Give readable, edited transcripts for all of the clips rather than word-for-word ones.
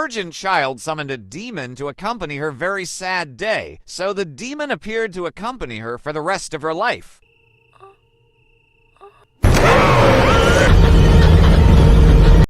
virgin child summoned a demon to accompany her very sad day, so the demon appeared to accompany her for the rest of her life.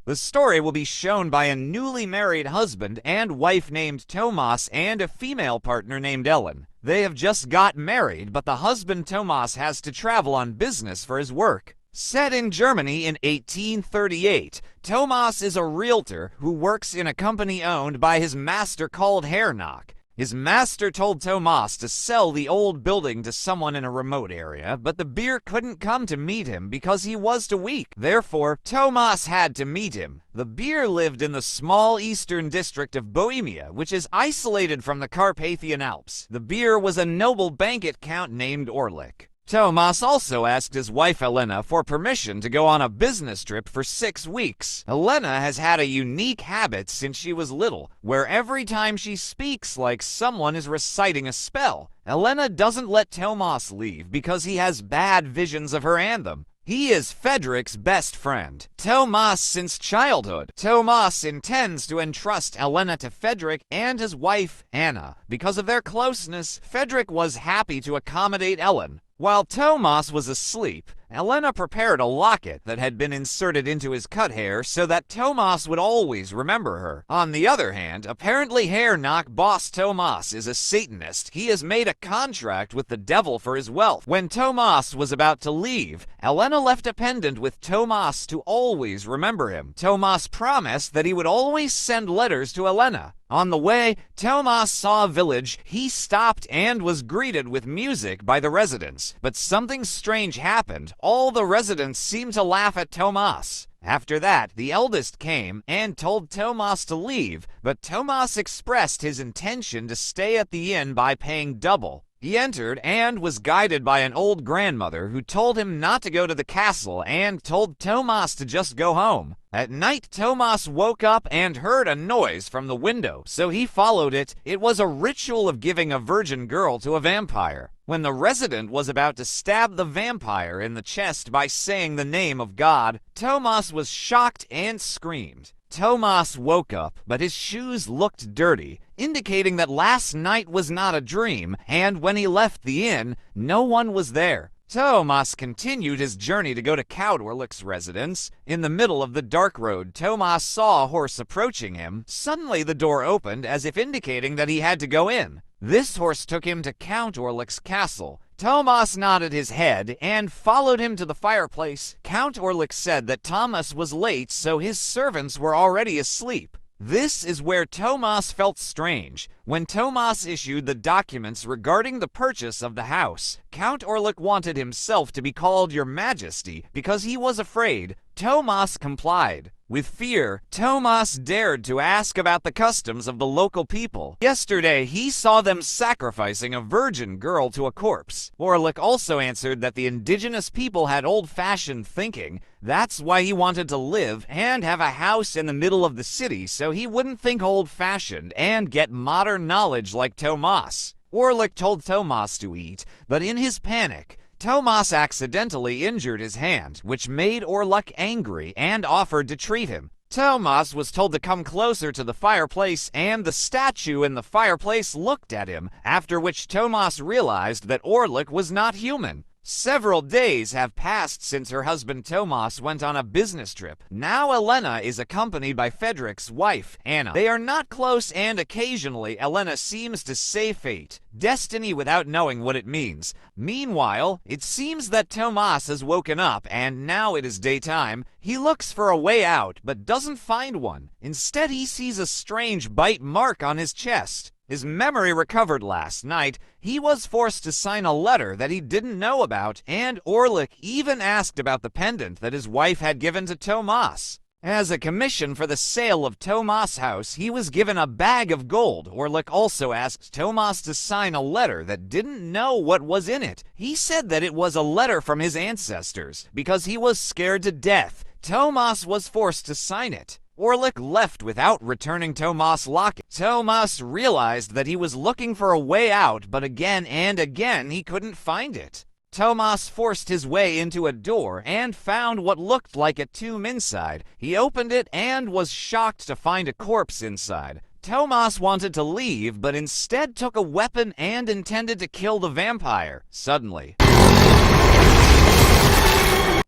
The story will be shown by a newly married husband and wife named Tomas and a female partner named Ellen. They have just got married, but the husband Tomas has to travel on business for his work. Set in Germany in 1838, Tomas is a realtor who works in a company owned by his master called Herr Knock. His master told Tomas to sell the old building to someone in a remote area, but the beer couldn't come to meet him because he was too weak. Therefore, Tomas had to meet him. The beer lived in the small eastern district of Bohemia, which is isolated from the Carpathian Alps. The beer was a noble banquet count named Orlik. Tomas also asked his wife Elena for permission to go on a business trip for 6 weeks. Elena has had a unique habit since she was little, where every time she speaks like someone is reciting a spell. Elena doesn't let Tomas leave because he has bad visions of her anthem. He is Fredrik's best friend, Tomas, since childhood. Tomas intends to entrust Elena to Fredrik and his wife, Anna. Because of their closeness, Fredrik was happy to accommodate Ellen. While Tomas was asleep, Elena prepared a locket that had been inserted into his cut hair so that Tomas would always remember her. On the other hand, apparently Herr Knock boss Tomas is a Satanist. He has made a contract with the devil for his wealth. When Tomas was about to leave, Elena left a pendant with Tomas to always remember him. Tomas promised that he would always send letters to Elena. On the way, Tomas saw a village. He stopped and was greeted with music by the residents. But something strange happened. All the residents seemed to laugh at Tomas. After that, the eldest came and told Tomas to leave, but Tomas expressed his intention to stay at the inn by paying double. He entered and was guided by an old grandmother who told him not to go to the castle and told Tomas to just go home. At night, Tomas woke up and heard a noise from the window, so he followed it. It was a ritual of giving a virgin girl to a vampire. When the resident was about to stab the vampire in the chest by saying the name of God, Tomas was shocked and screamed. Tomas woke up, but his shoes looked dirty, indicating that last night was not a dream, and when he left the inn, no one was there. Tomas continued his journey to go to Count Orlik's residence. In the middle of the dark road, Tomas saw a horse approaching him. Suddenly the door opened, as if indicating that he had to go in. This horse took him to Count Orlik's castle. Tomas nodded his head and followed him to the fireplace. Count Orlik said that Tomas was late, so his servants were already asleep. This is where Tomas felt strange. When Tomas issued the documents regarding the purchase of the house, Count Orlik wanted himself to be called Your Majesty because he was afraid. Tomas complied. With fear, Tomas dared to ask about the customs of the local people. Yesterday, he saw them sacrificing a virgin girl to a corpse. Orlik also answered that the indigenous people had old-fashioned thinking. That's why he wanted to live and have a house in the middle of the city so he wouldn't think old-fashioned and get modern knowledge like Tomas. Orlik told Tomas to eat, but in his panic, Tomas accidentally injured his hand, which made Orlik angry and offered to treat him. Tomas was told to come closer to the fireplace, and the statue in the fireplace looked at him, after which Tomas realized that Orlik was not human. Several days have passed since her husband Tomas went on a business trip. Now Elena is accompanied by Fredrik's wife, Anna. They are not close, and occasionally Elena seems to say fate, destiny, without knowing what it means. Meanwhile, it seems that Tomas has woken up and now it is daytime. He looks for a way out but doesn't find one. Instead, he sees a strange bite mark on his chest. His memory recovered last night. He was forced to sign a letter that he didn't know about, and Orlik even asked about the pendant that his wife had given to Tomas. As a commission for the sale of Tomas' house, he was given a bag of gold. Orlik also asked Tomas to sign a letter that didn't know what was in it. He said that it was a letter from his ancestors. Because he was scared to death, Tomas was forced to sign it. Orlik left without returning Tomas' locket. Tomas realized that he was looking for a way out, but again and again he couldn't find it. Tomas forced his way into a door and found what looked like a tomb inside. He opened it and was shocked to find a corpse inside. Tomas wanted to leave, but instead took a weapon and intended to kill the vampire. Suddenly,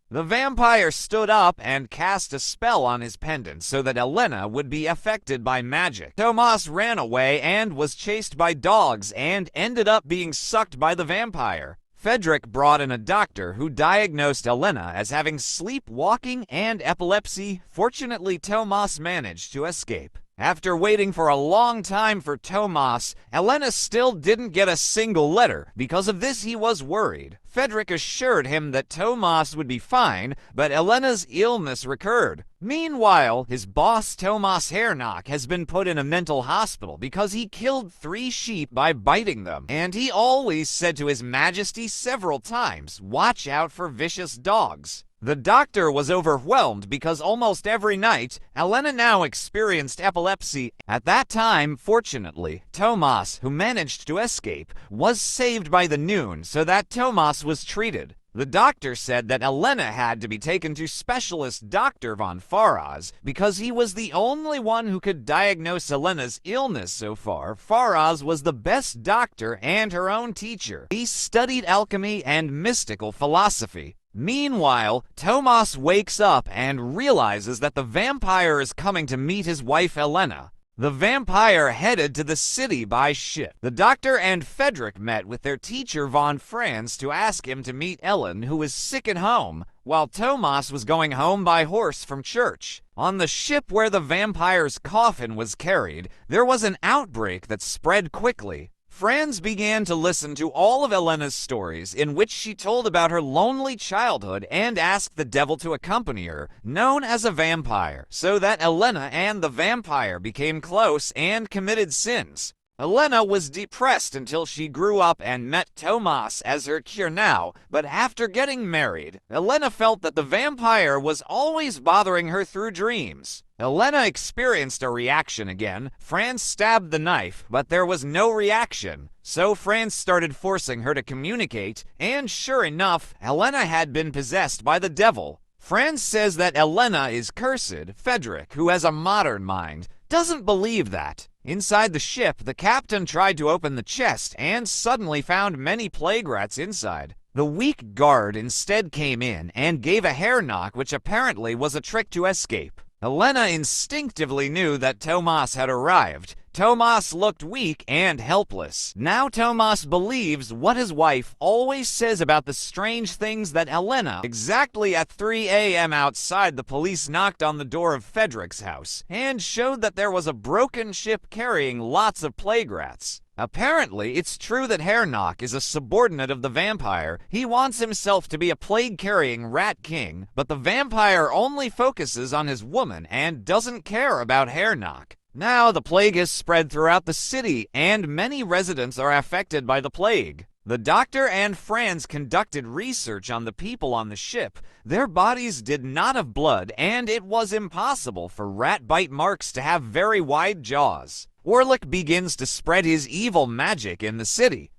the vampire stood up and cast a spell on his pendant so that Elena would be affected by magic. Tomas ran away and was chased by dogs and ended up being sucked by the vampire. Fredrik brought in a doctor who diagnosed Elena as having sleepwalking and epilepsy. Fortunately, Tomas managed to escape. After waiting for a long time for Tomas, Elena still didn't get a single letter. Because of this, he was worried. Fredrik assured him that Tomas would be fine, but Elena's illness recurred. Meanwhile, his boss Tomas Hernock has been put in a mental hospital because he killed 3 sheep by biting them. And he always said to His Majesty several times, "Watch out for vicious dogs." The doctor was overwhelmed because almost every night, Elena now experienced epilepsy. At that time, fortunately, Tomas, who managed to escape, was saved by the Noon so that Tomas was treated. The doctor said that Elena had to be taken to specialist Dr. von Faraz because he was the only one who could diagnose Elena's illness so far. Faraz was the best doctor and her own teacher. He studied alchemy and mystical philosophy. Meanwhile, Tomas wakes up and realizes that the vampire is coming to meet his wife Elena. The vampire headed to the city by ship. The doctor and Fredrik met with their teacher von Franz to ask him to meet Ellen, who was sick at home, while Tomas was going home by horse from church. On the ship where the vampire's coffin was carried, there was an outbreak that spread quickly. Franz began to listen to all of Elena's stories, in which she told about her lonely childhood and asked the devil to accompany her, known as a vampire, so that Elena and the vampire became close and committed sins. Elena was depressed until she grew up and met Tomas as her cure now, but after getting married, Elena felt that the vampire was always bothering her through dreams. Elena experienced a reaction again. Franz stabbed the knife, but there was no reaction. So Franz started forcing her to communicate, and sure enough, Elena had been possessed by the devil. Franz says that Elena is cursed. Fredrik, who has a modern mind, doesn't believe that. Inside the ship, the captain tried to open the chest and suddenly found many plague rats inside. The weak guard instead came in and gave a hair knock, which apparently was a trick to escape. Elena instinctively knew that Tomas had arrived. Tomas looked weak and helpless. Now Tomas believes what his wife always says about the strange things that Elena. Exactly at 3 a.m. outside, the police knocked on the door of Fredrik's house and showed that there was a broken ship carrying lots of plague rats. Apparently, it's true that Hernock is a subordinate of the vampire. He wants himself to be a plague-carrying rat king, but the vampire only focuses on his woman and doesn't care about Hernock. Now the plague has spread throughout the city, and many residents are affected by the plague. The doctor and Franz conducted research on the people on the ship. Their bodies did not have blood, and it was impossible for rat bite marks to have very wide jaws. Orlik begins to spread his evil magic in the city,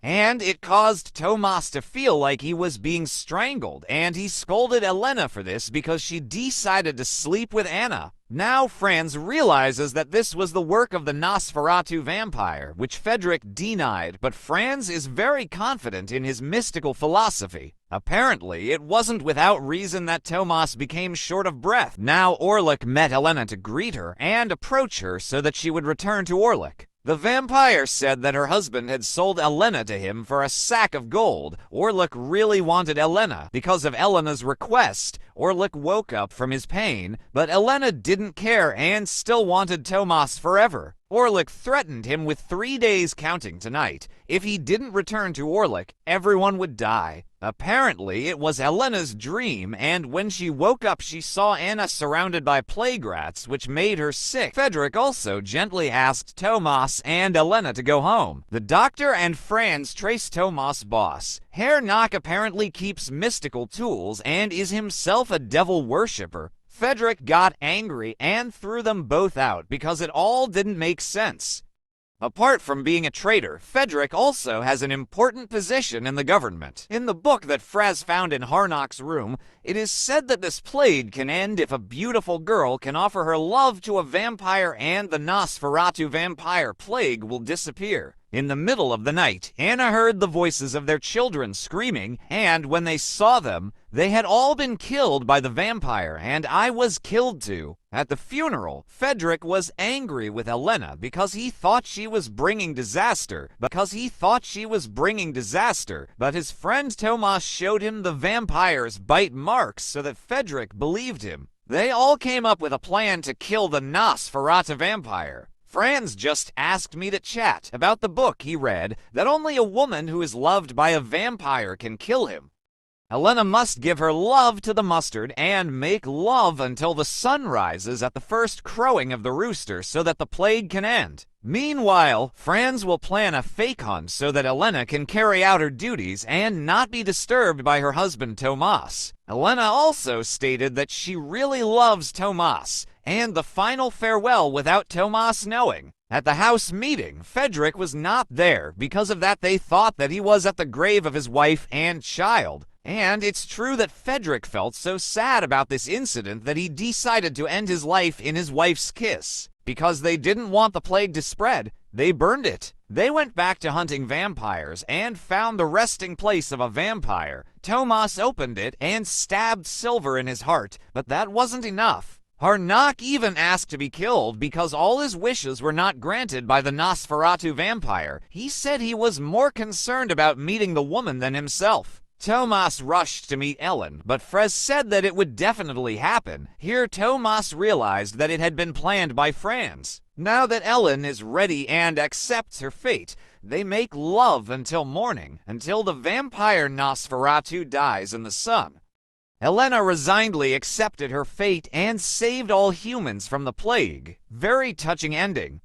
and it caused Tomas to feel like he was being strangled, and he scolded Elena for this because she decided to sleep with Anna. Now Franz realizes that this was the work of the Nosferatu vampire, which Fredrik denied, but Franz is very confident in his mystical philosophy. Apparently, it wasn't without reason that Tomas became short of breath. Now Orlik met Elena to greet her and approach her so that she would return to Orlik. The vampire said that her husband had sold Elena to him for a sack of gold. Orlik really wanted Elena. Because of Elena's request, Orlik woke up from his pain, but Elena didn't care and still wanted Tomas forever. Orlik threatened him with 3 days counting tonight. If he didn't return to Orlik, everyone would die. Apparently, it was Elena's dream, and when she woke up she saw Anna surrounded by plague rats, which made her sick. Fredrik also gently asked Tomas and Elena to go home. The doctor and Franz trace Tomas' boss. Hernock apparently keeps mystical tools and is himself a devil worshipper. Fredrik got angry and threw them both out because it all didn't make sense. Apart from being a traitor, Frederick also has an important position in the government. In the book that Fres found in Harnack's room, it is said that this plague can end if a beautiful girl can offer her love to a vampire and the Nosferatu vampire plague will disappear. In the middle of the night, Anna heard the voices of their children screaming, and when they saw them, they had all been killed by the vampire, and I was killed too. At the funeral, Frederick was angry with Elena because he thought she was bringing disaster, but his friend Thomas showed him the vampire's bite marks so that Frederick believed him. They all came up with a plan to kill the Nosferatu vampire. Franz just asked me to chat about the book he read that only a woman who is loved by a vampire can kill him. Elena must give her love to the mustard and make love until the sun rises at the first crowing of the rooster so that the plague can end. Meanwhile, Franz will plan a fake hunt so that Elena can carry out her duties and not be disturbed by her husband Thomas. Elena also stated that she really loves Thomas, and the final farewell without Thomas knowing. At the house meeting, Frederick was not there. Because of that, they thought that he was at the grave of his wife and child. And it's true that Frederick felt so sad about this incident that he decided to end his life in his wife's kiss. Because they didn't want the plague to spread, they burned it. They went back to hunting vampires and found the resting place of a vampire. Thomas opened it and stabbed Silver in his heart, but that wasn't enough. Harnack even asked to be killed because all his wishes were not granted by the Nosferatu vampire. He said he was more concerned about meeting the woman than himself. Thomas rushed to meet Ellen, but Fres said that it would definitely happen. Here Thomas realized that it had been planned by Franz. Now that Ellen is ready and accepts her fate, they make love until morning, until the vampire Nosferatu dies in the sun. Elena resignedly accepted her fate and saved all humans from the plague. Very touching ending.